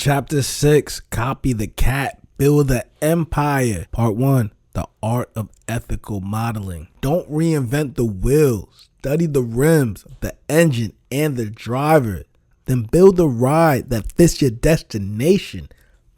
Chapter 6, Copy the Cat, Build the Empire. Part 1, The Art of Ethical Modeling. Don't reinvent the wheel. Study the rims, the engine, and the driver. Then build a ride that fits your destination.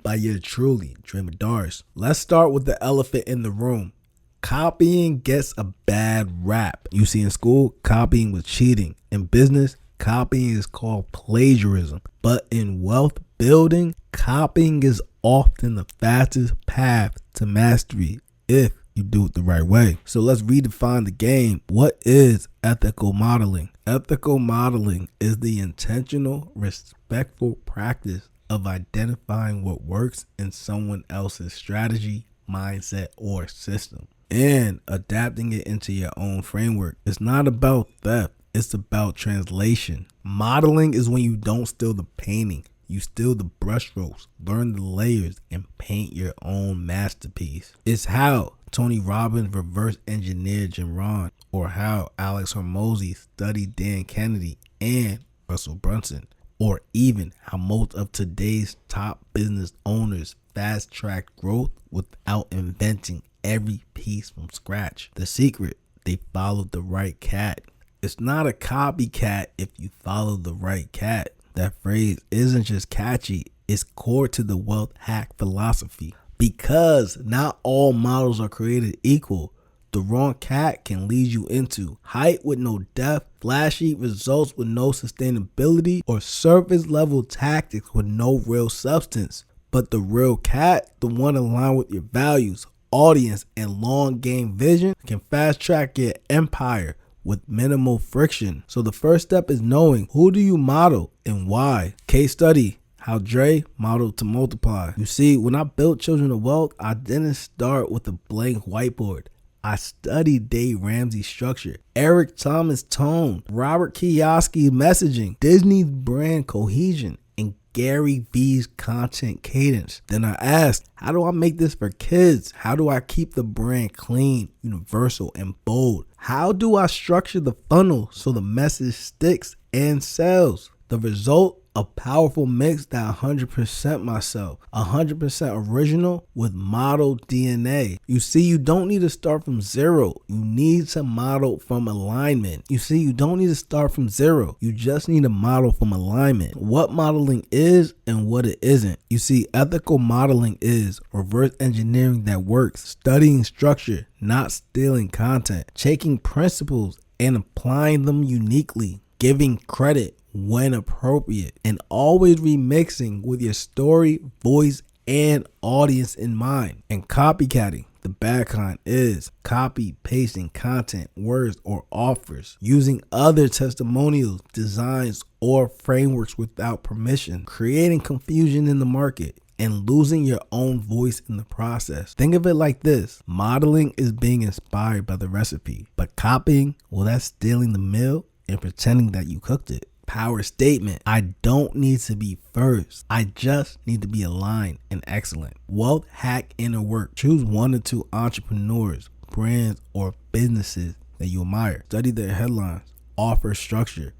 By yours truly, Dre Mudaris. Let's start with the elephant in the room. Copying gets a bad rap. You see, in school, copying was cheating. In business, copying is called plagiarism. But in wealth building, copying is often the fastest path to mastery if you do it the right way. So let's redefine the game. What is ethical modeling? Ethical modeling is the intentional, respectful practice of identifying what works in someone else's strategy, mindset, or system and adapting it into your own framework. It's not about theft. It's about translation. Modeling is when you don't steal the painting. You steal the brushstrokes, learn the layers, and paint your own masterpiece. It's how Tony Robbins reverse engineered Jim Rohn, or how Alex Hormozy studied Dan Kennedy and Russell Brunson, or even how most of today's top business owners fast-track growth without inventing every piece from scratch. The secret, they followed the right cat. It's not a copycat if you follow the right cat. That phrase isn't just catchy, it's core to the wealth hack philosophy. Because not all models are created equal. The wrong cat can lead you into height with no depth, flashy results with no sustainability, or surface level tactics with no real substance. But the real cat, the one aligned with your values, audience, and long game vision, can fast track your empire with minimal friction. So the first step is knowing who do you model and why. Case study, how Dre modeled to multiply. You see, when I built Children of Wealth, I didn't start with a blank whiteboard. I studied Dave Ramsey's structure, Eric Thomas' tone, Robert Kiyosaki's messaging, Disney's brand cohesion, and Gary Vee's content cadence. Then I asked, how do I make this for kids? How do I keep the brand clean, universal, and bold? How do I structure the funnel so the message sticks and sells? The result, a powerful mix that 100% myself, 100% original with model DNA. You see, you don't need to start from zero. You need to model from alignment. You see, you don't need to start from zero. You just need to model from alignment. What modeling is and what it isn't. You see, ethical modeling is reverse engineering that works, studying structure, not stealing content, taking principles and applying them uniquely, giving credit when appropriate, and always remixing with your story, voice, and audience in mind. And copycatting, the bad kind, is copy pasting content, words, or offers, using other testimonials, designs, or frameworks without permission, creating confusion in the market, and losing your own voice in the process. Think of it like this: modeling is being inspired by the recipe, but copying, well, that's stealing the meal and pretending that you cooked it. Power statement: I don't need to be first. I just need to be aligned and excellent. Wealth hack inner work. Choose 1 or 2 entrepreneurs, brands, or businesses that you admire. Study their headlines, offer structure,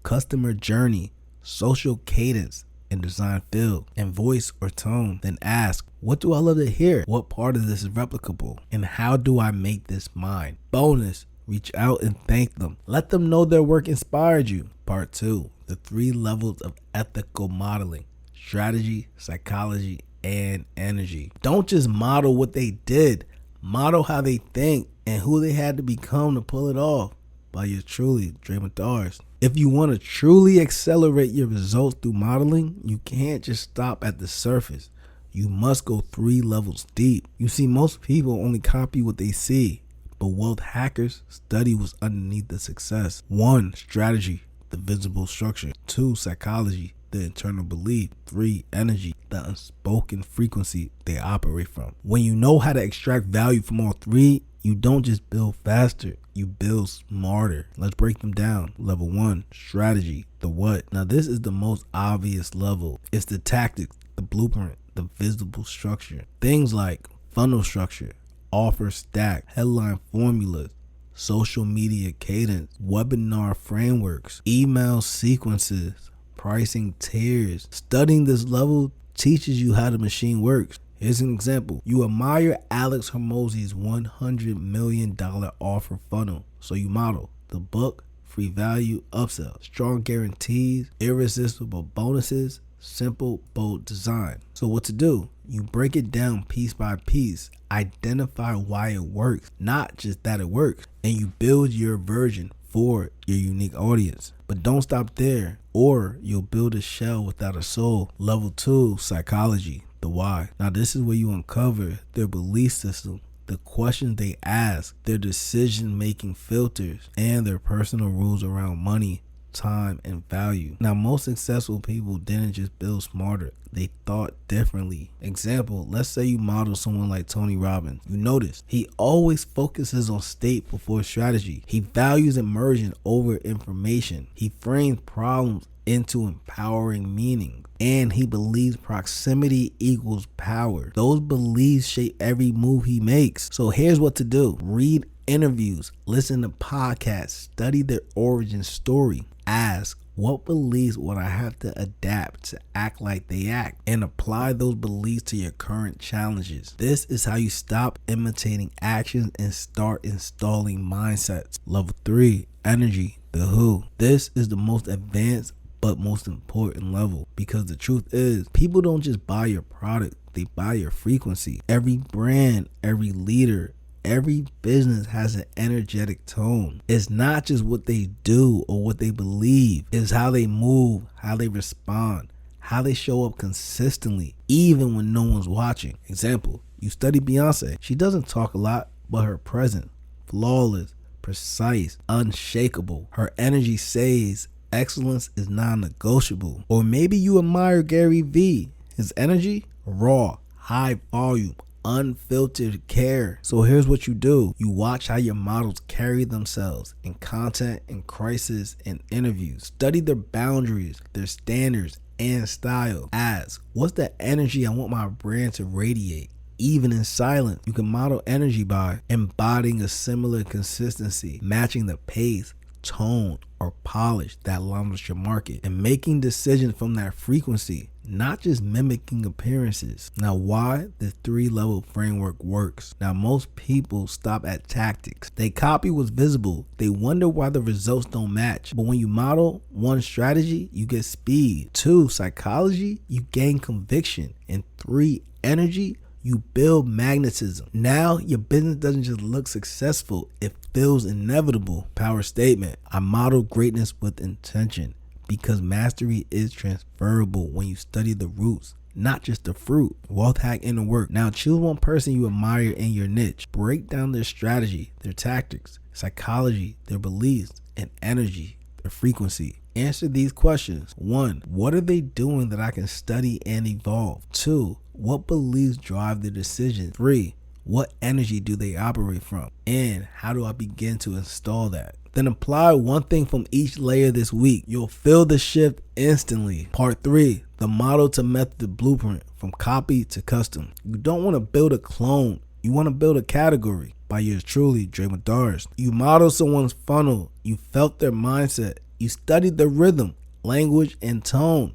customer journey, social cadence, and design feel, and voice or tone. Then ask, what do I love to hear? What part of this is replicable? And how do I make this mine? Bonus, reach out and thank them. Let them know their work inspired you. Part 2, the 3 levels of ethical modeling: strategy, psychology, and energy. Don't just model what they did. Model how they think and who they had to become to pull it off. By yours truly, Dre Mudaris. If you want to truly accelerate your results through modeling, you can't just stop at the surface. You must go 3 levels deep. You see, most people only copy what they see, but wealth hackers study what's underneath the success. 1, strategy, the visible structure. 2, psychology, the internal belief. 3, energy, the unspoken frequency they operate from. When you know how to extract value from all 3, you don't just build faster, you build smarter. Let's break them down. Level 1, strategy, the what. Now this is the most obvious level. It's the tactics, the blueprint, the visible structure. Things like funnel structure, offer stack, headline formulas, social media cadence, webinar frameworks, email sequences, pricing tiers. Studying this level teaches you how the machine works. Here's an example. You admire Alex Hormozi's $100 million offer funnel, so you model the book, free value, upsell, strong guarantees, irresistible bonuses, simple, bold design. So what to do? You break it down piece by piece, identify why it works, not just that it works, and you build your version for your unique audience. But don't stop there, or you'll build a shell without a soul. Level 2, psychology, the why. Now this is where you uncover their belief system, the questions they ask, their decision-making filters, and their personal rules around money, time, and value. Now, most successful people didn't just build smarter, they thought differently. Example, let's say you model someone like Tony Robbins. You notice he always focuses on state before strategy. He values immersion over information. He frames problems into empowering meaning, and he believes proximity equals power. Those beliefs shape every move he makes. So here's what to do. Read interviews, listen to podcasts, study their origin story, ask, what beliefs would I have to adapt to act like they act, and apply those beliefs to your current challenges. This is how you stop imitating actions and start installing mindsets. Level 3, energy, the who. This is the most advanced but most important level, because the truth is, people don't just buy your product, they buy your frequency. Every brand, every leader, every business has an energetic tone. It's not just what they do or what they believe. It's how they move, how they respond, how they show up consistently, even when no one's watching. Example, you study Beyonce. She doesn't talk a lot, but her presence, flawless, precise, unshakable. Her energy says excellence is non-negotiable. Or maybe you admire Gary Vee. His energy, raw, high volume, unfiltered care. So here's what you do. You watch how your models carry themselves in content, in crisis, and interviews. Study their boundaries, their standards, and style. Ask, what's the energy I want my brand to radiate? Even in silence, you can model energy by embodying a similar consistency, matching the pace, tone, or polish that aligns with your market, and making decisions from that frequency, not just mimicking appearances. Now, why the 3-level framework works. Now, most people stop at tactics. They copy what's visible. They wonder why the results don't match. But when you model 1, strategy, you get speed. 2, psychology, you gain conviction. And 3, energy, you build magnetism. Now your business doesn't just look successful, it feels inevitable. Power statement. I model greatness with intention, because mastery is transferable when you study the roots, not just the fruit. Wealth hack inner work. Now choose one person you admire in your niche. Break down their strategy, their tactics, psychology, their beliefs, and energy, their frequency. Answer these questions. 1, what are they doing that I can study and evolve? 2, what beliefs drive their decisions? 3, what energy do they operate from? And how do I begin to install that? Then apply one thing from each layer this week. You'll feel the shift instantly. Part 3, the model to method blueprint, from copy to custom. You don't want to build a clone. You want to build a category. By yours truly, Dre Mudaris. You model someone's funnel. You felt their mindset. You studied the rhythm, language, and tone.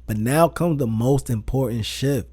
But now comes the most important shift,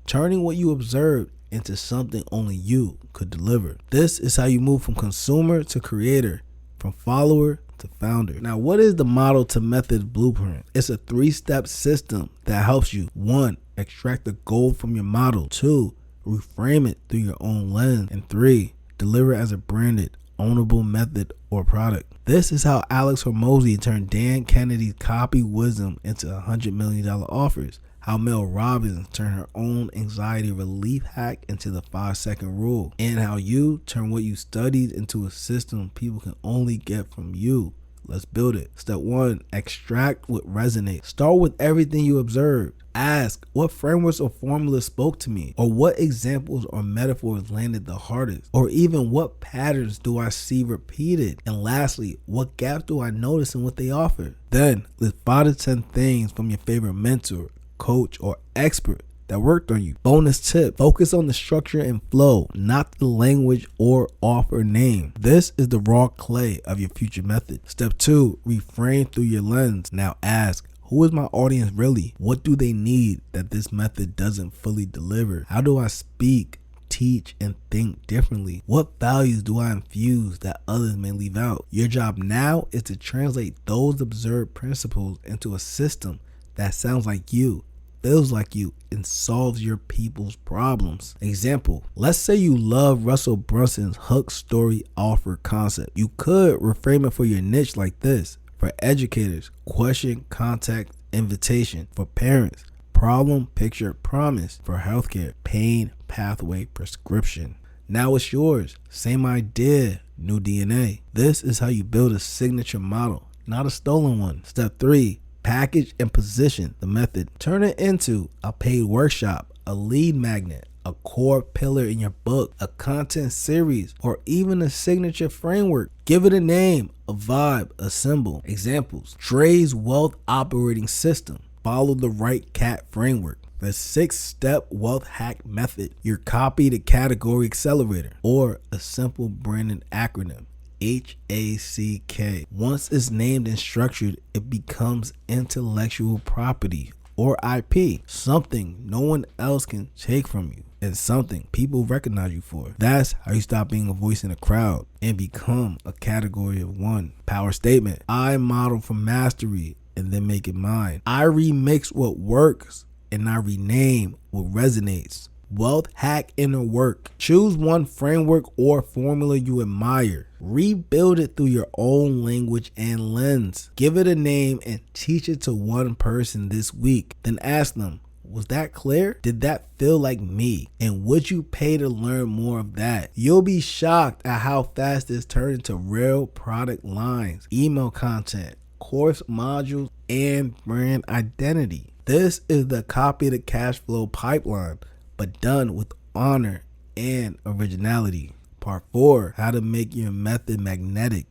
turning what you observed into something only you could deliver. This is how you move from consumer to creator, from follower to founder. Now, what is the model to method blueprint? It's a 3-step system that helps you. 1, extract the gold from your model. 2, reframe it through your own lens. And 3, deliver as a branded, ownable method or product. This is how Alex Hormozi turned Dan Kennedy's copy wisdom into $100 million offers. How Mel Robbins turned her own anxiety relief hack into the 5-second rule. And how you turn what you studied into a system people can only get from you. Let's build it. Step 1, extract what resonates. Start with everything you observed. Ask, what frameworks or formulas spoke to me? Or what examples or metaphors landed the hardest? Or even what patterns do I see repeated? And lastly, what gaps do I notice in what they offer? Then list 5 to 10 things from your favorite mentor, coach, or expert that worked on you. Bonus tip, focus on the structure and flow, not the language or offer name. This is the raw clay of your future method. Step 2, reframe through your lens. Now ask, Who is my audience really? What do they need that this method doesn't fully deliver? How do I speak, teach, and think differently? What values do I infuse that others may leave out? Your job now is to translate those observed principles into a system that sounds like you, feels like you, and solves your people's problems. Example, let's say you love Russell Brunson's hook, story, offer concept. You could reframe it for your niche like this. For educators, question, contact, invitation. For parents, problem, picture, promise. For healthcare, pain, pathway, prescription. Now it's yours. Same idea, new DNA. This is how you build a signature model, not a stolen one. Step 3, package and position the method. Turn it into a paid workshop, a lead magnet, a core pillar in your book, a content series, or even a signature framework. Give it a name, a vibe, a symbol. Examples, Dre's Wealth Operating System. Follow the right cat framework. The 6-step wealth hack method. Your copy to category accelerator, or a simple branded acronym. HACK. Once it's named and structured, it becomes intellectual property, or IP, something no one else can take from you, and something people recognize you for. That's how you stop being a voice in a crowd and become a category of one. Power statement. I model for mastery and then make it mine. I remix what works and I rename what resonates. Wealth hack inner work. Choose one framework or formula you admire. Rebuild it through your own language and lens. Give it a name and teach it to one person this week. Then ask them, was that clear? Did that feel like me? And would you pay to learn more of that? You'll be shocked at how fast this turned into real product lines, email content, course modules, and brand identity. This is the copy to cash flow pipeline, but done with honor and originality. Part 4, how to make your method magnetic,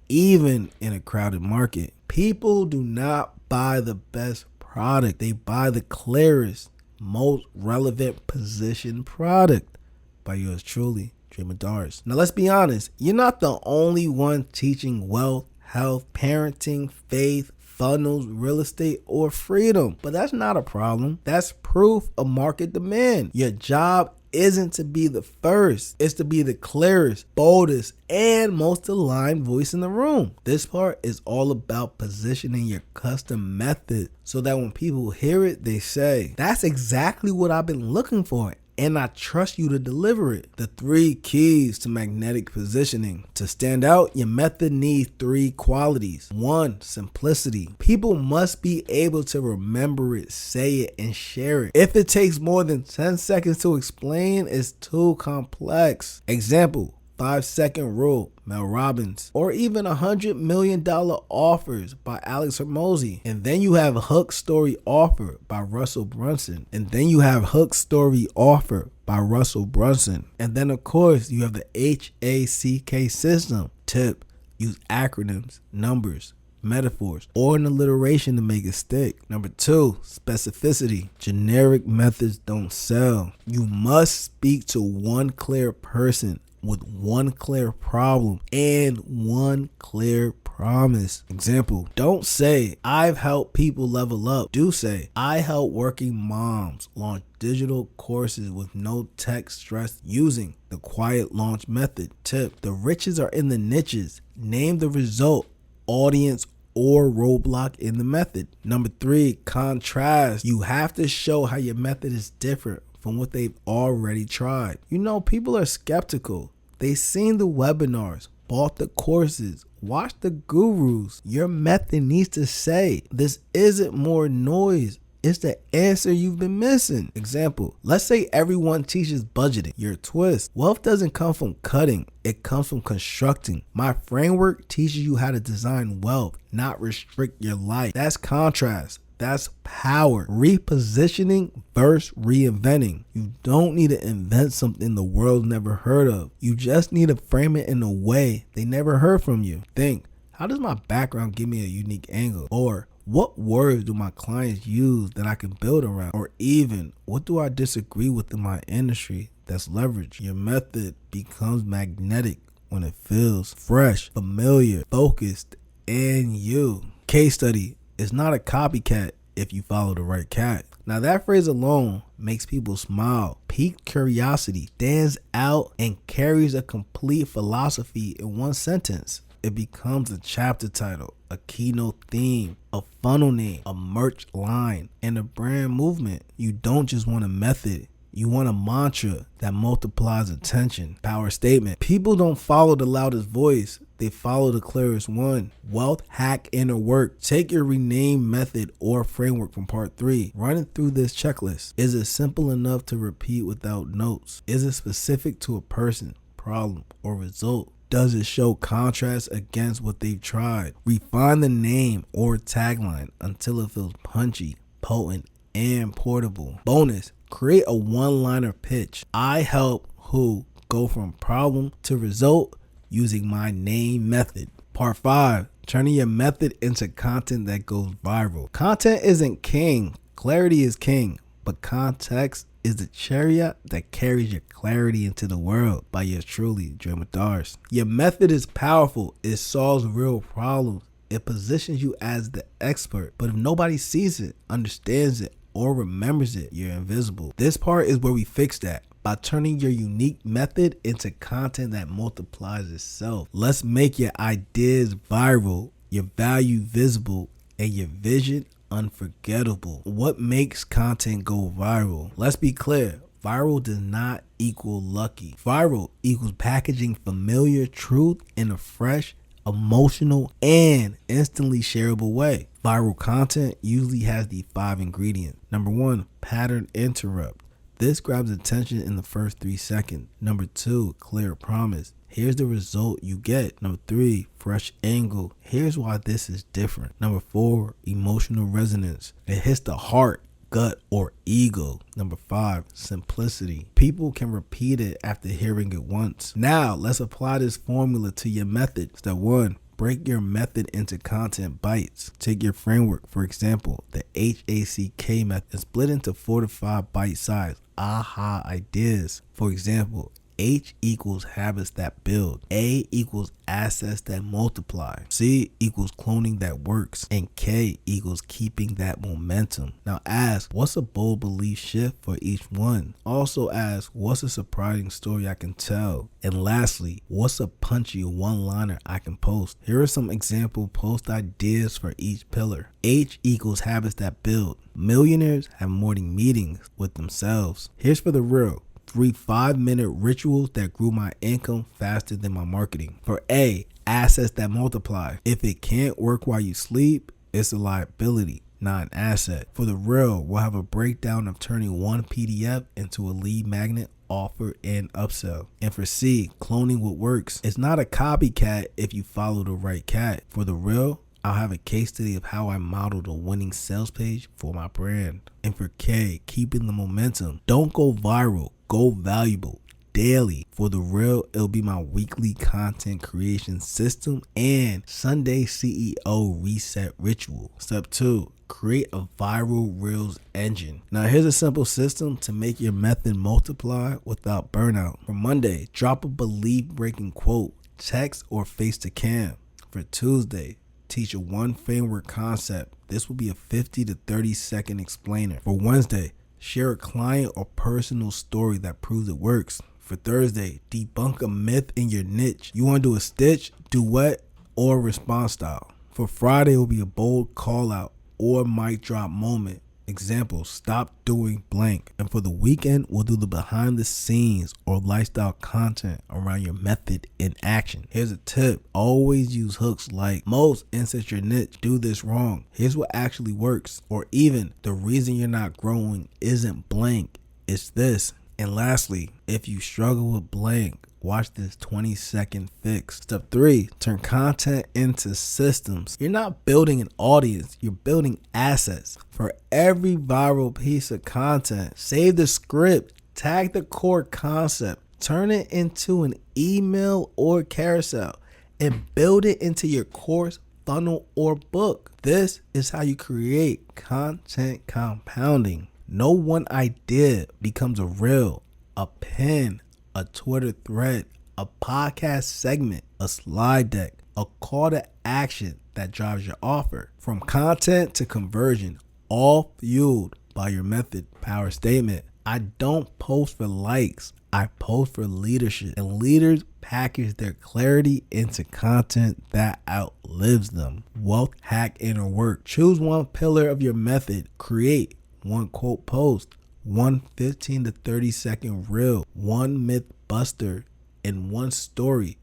even in a crowded market. People do not buy the best product. They buy the clearest, most relevant positioned product. By yours truly, Dre Mudaris. Now let's be honest, you're not the only one teaching wealth, health, parenting, faith, funnels, real estate, or freedom. But that's not a problem. That's proof of market demand. Your job isn't to be the first. It's to be the clearest, boldest, and most aligned voice in the room. This part is all about positioning your custom method so that when people hear it, they say, that's exactly what I've been looking for, and I trust you to deliver it. The 3 keys to magnetic positioning. To stand out, your method needs 3 qualities. 1, simplicity. People must be able to remember it, say it, and share it. If it takes more than 10 seconds to explain, it's too complex. Example, 5-second rule, Mel Robbins, or even $100 million offers by Alex Hormozi. And then you have Hook Story Offer by Russell Brunson. And then you have Hook Story Offer by Russell Brunson. And then of course you have the HACK system. Tip, use acronyms, numbers, metaphors, or an alliteration to make it stick. Number 2, specificity. Generic methods don't sell. You must speak to one clear person with one clear problem and one clear promise. Example, don't say, I've helped people level up. Do say, I help working moms launch digital courses with no tech stress using the quiet launch method. Tip, the riches are in the niches. Name the result, audience, or roadblock in the method. Number 3, contrast. You have to show how your method is different from what they've already tried. You know, people are skeptical. They've seen the webinars, bought the courses, watched the gurus. Your method needs to say, this isn't more noise. It's the answer you've been missing. Example, let's say everyone teaches budgeting. Your twist, wealth doesn't come from cutting. It comes from constructing. My framework teaches you how to design wealth, not restrict your life. That's contrast. That's power. Repositioning versus reinventing. You don't need to invent something the world never heard of. You just need to frame it in a way they never heard from you. Think, how does my background give me a unique angle? Or what words do my clients use that I can build around? Or even, what do I disagree with in my industry that's leveraged? Your method becomes magnetic when it feels fresh, familiar, focused, and you. Case study. It's not a copycat if you follow the right cat. Now that phrase alone makes people smile, piques curiosity, stands out, and carries a complete philosophy in one sentence. It becomes a chapter title, a keynote theme, a funnel name, a merch line, and a brand movement. You don't just want a method. You want a mantra that multiplies attention. Power statement. People don't follow the loudest voice. They follow the clearest one. Wealth, hack, inner work. Take your renamed method or framework from part 3. Run it through this checklist. Is it simple enough to repeat without notes? Is it specific to a person, problem, or result? Does it show contrast against what they've tried? Refine the name or tagline until it feels punchy, potent, and portable. Bonus. Create a one-liner pitch. I help who go from problem to result using my name method. Part 5. Turning your method into content that goes viral. Content isn't king. Clarity is king. But context is the chariot that carries your clarity into the world. By yours truly, Dre Mudaris. Your method is powerful. It solves real problems. It positions you as the expert. But if nobody sees it, understands it, or remembers it, you're invisible. This part is where we fix that by turning your unique method into content that multiplies itself. Let's make your ideas viral, your value visible, and your vision unforgettable. What makes content go viral? Let's be clear. Viral does not equal lucky. Viral equals packaging familiar truth in a fresh, emotional, and instantly shareable way. Viral content usually has the 5 ingredients. Number 1, pattern interrupt. This grabs attention in the first 3 seconds. Number 2, clear promise. Here's the result you get. Number 3, fresh angle. Here's why this is different. Number 4, emotional resonance. It hits the heart, gut, or ego. Number 5, simplicity. People can repeat it after hearing it once. Now, let's apply this formula to your method. Step 1, break your method into content bites. Take your framework, for example, the HACK method, and split into 4 to 5 bite-sized aha ideas. For example, H equals habits that build. A equals assets that multiply. C equals cloning that works. And K equals keeping that momentum. Now ask, what's a bold belief shift for each one? Also ask, what's a surprising story I can tell? And lastly, what's a punchy one-liner I can post? Here are some example post ideas for each pillar. H equals habits that build. Millionaires have morning meetings with themselves. Here's for the real. 3 5-minute rituals that grew my income faster than my marketing. For A, assets that multiply. If it can't work while you sleep, it's a liability, not an asset. For the real, we'll have a breakdown of turning one PDF into a lead magnet, offer, and upsell. And for C, cloning what works. It's not a copycat if you follow the right cat. For the real, I'll have a case study of how I modeled a winning sales page for my brand. And for K, keeping the momentum. Don't go viral. Go valuable daily. For the real, it'll be my weekly content creation system and Sunday CEO reset ritual. Step 2, create a viral reels engine. Now here's a simple system to make your method multiply without burnout. For Monday, drop a belief breaking quote, text or face to cam. For Tuesday, teach a one framework concept. This will be a 50 to 30 second explainer. For Wednesday, share a client or personal story that proves it works. For Thursday, debunk a myth in your niche. You want to do a stitch, duet, or response style. For Friday, it will be a bold call out or mic drop moment. Example, stop doing blank. And for the weekend, we'll do the behind the scenes or lifestyle content around your method in action. Here's a tip. Always use hooks like most insert your niche, do this wrong. Here's what actually works. Or even the reason you're not growing isn't blank, it's this. And lastly, if you struggle with blank, watch this 20-second fix. Step 3, turn content into systems. You're not building an audience, you're building assets. For every viral piece of content, save the script, tag the core concept, turn it into an email or carousel, and build it into your course, funnel, or book. This is how you create content compounding. No one idea becomes a reel, a pin, a Twitter thread, a podcast segment, a slide deck, a call to action that drives your offer. From content to conversion, all fueled by your method. Power statement. I don't post for likes. I post for leadership. And leaders package their clarity into content that outlives them. Wealth hack inner work. Choose one pillar of your method. Create one quote post, one 15 to 30 second reel, one myth buster, and one story.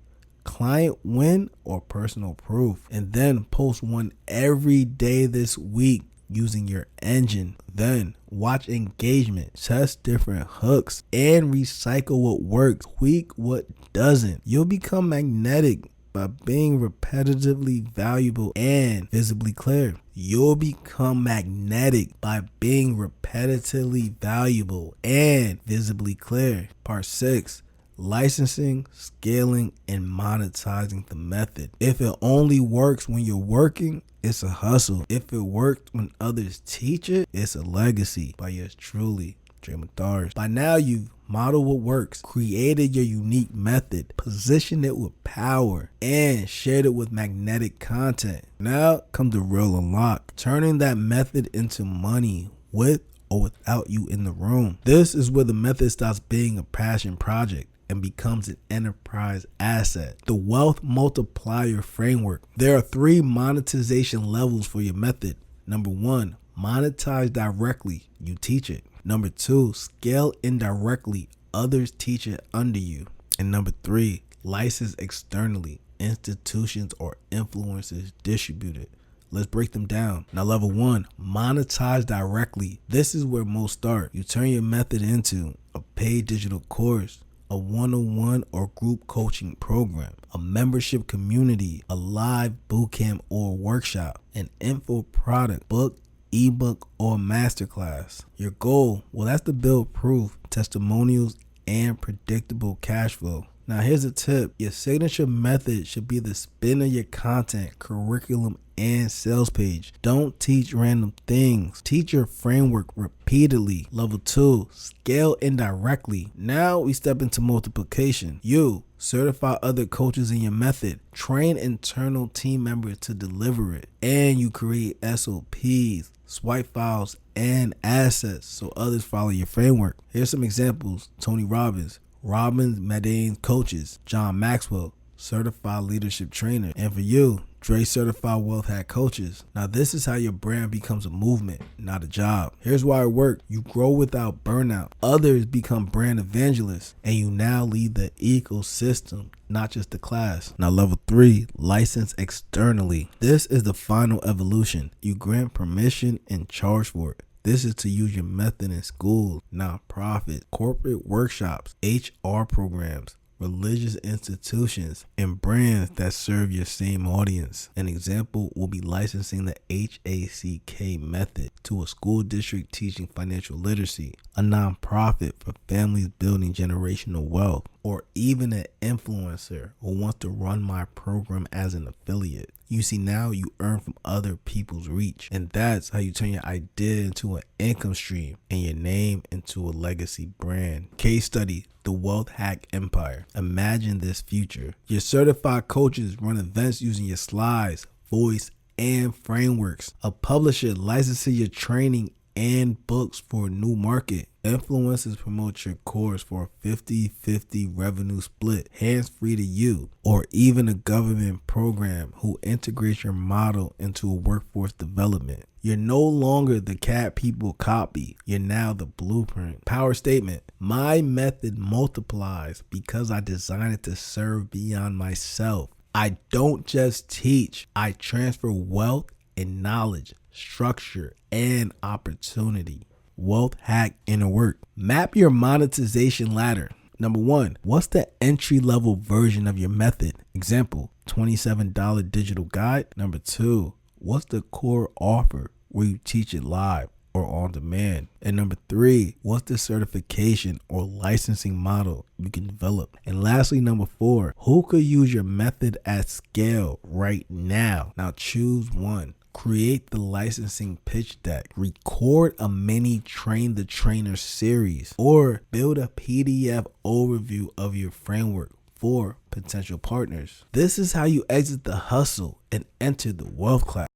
Client win or personal proof. And then post one every day this week using your engine. Then watch engagement, test different hooks, and recycle what works, tweak what doesn't. You'll become magnetic by being repetitively valuable and visibly clear. You'll become magnetic by being repetitively valuable and visibly clear. Part 6. Licensing, scaling, and monetizing the method. If it only works when you're working, it's a hustle. If it worked when others teach it, it's a legacy. By yours truly, Dre Mudaris. By now, you've modeled what works, created your unique method, positioned it with power, and shared it with magnetic content. Now comes the real unlock, turning that method into money with or without you in the room. This is where the method stops being a passion project and becomes an enterprise asset. The wealth multiplier framework. There are 3 monetization levels for your method. Number 1, monetize directly. You teach it. Number 2, scale indirectly. Others teach it under you. And number 3, license externally. Institutions or influencers distribute it. Let's break them down. Now, level 1, monetize directly. This is where most start. You turn your method into a paid digital course, a one-on-one or group coaching program, a membership community, a live bootcamp or workshop, an info product, book, ebook, or masterclass. Your goal, well, that's to build proof, testimonials, and predictable cash flow. Now, here's a tip. Your signature method should be the spin of your content, curriculum, and sales page. Don't teach random things. Teach your framework repeatedly. Level 2, scale indirectly. Now we step into multiplication. You certify other coaches in your method. Train internal team members to deliver it. And you create SOPs, swipe files, and assets so others follow your framework. Here's some examples. Tony Robbins, Madain coaches, John Maxwell, certified leadership trainer. And for you, Dre certified wealth hack coaches. Now this is how your brand becomes a movement, not a job. Here's why it worked. You grow without burnout. Others become brand evangelists, and you now lead the ecosystem, not just the class. Now level 3, license externally. This is the final evolution. You grant permission and charge for it. This is to use your method in schools, nonprofits, corporate workshops, HR programs, religious institutions, and brands that serve your same audience. An example will be licensing the HACK method to a school district teaching financial literacy, a nonprofit for families building generational wealth, or even an influencer who wants to run my program as an affiliate. You see, now you earn from other people's reach, and that's how you turn your idea into an income stream and your name into a legacy brand. Case study, the Wealth Hack Empire. Imagine this future. Your certified coaches run events using your slides, voice, and frameworks. A publisher licenses your training and books for a new market. Influencers promote your course for a 50-50 revenue split, hands-free to you. Or even a government program who integrates your model into a workforce development. You're no longer the cat people copy. You're now the blueprint. Power statement. My method multiplies because I designed it to serve beyond myself. I don't just teach. I transfer wealth and knowledge, structure, and opportunity. Wealth hack inner work. Map your monetization ladder. Number 1, what's the entry-level version of your method? Example, $27 digital guide. Number 2, what's the core offer where you teach it live or on demand? And number 3, what's the certification or licensing model you can develop? And lastly, number 4, who could use your method at scale right now? Now choose one. Create the licensing pitch deck, record a mini Train the Trainer series, or build a PDF overview of your framework for potential partners. This is how you exit the hustle and enter the wealth class.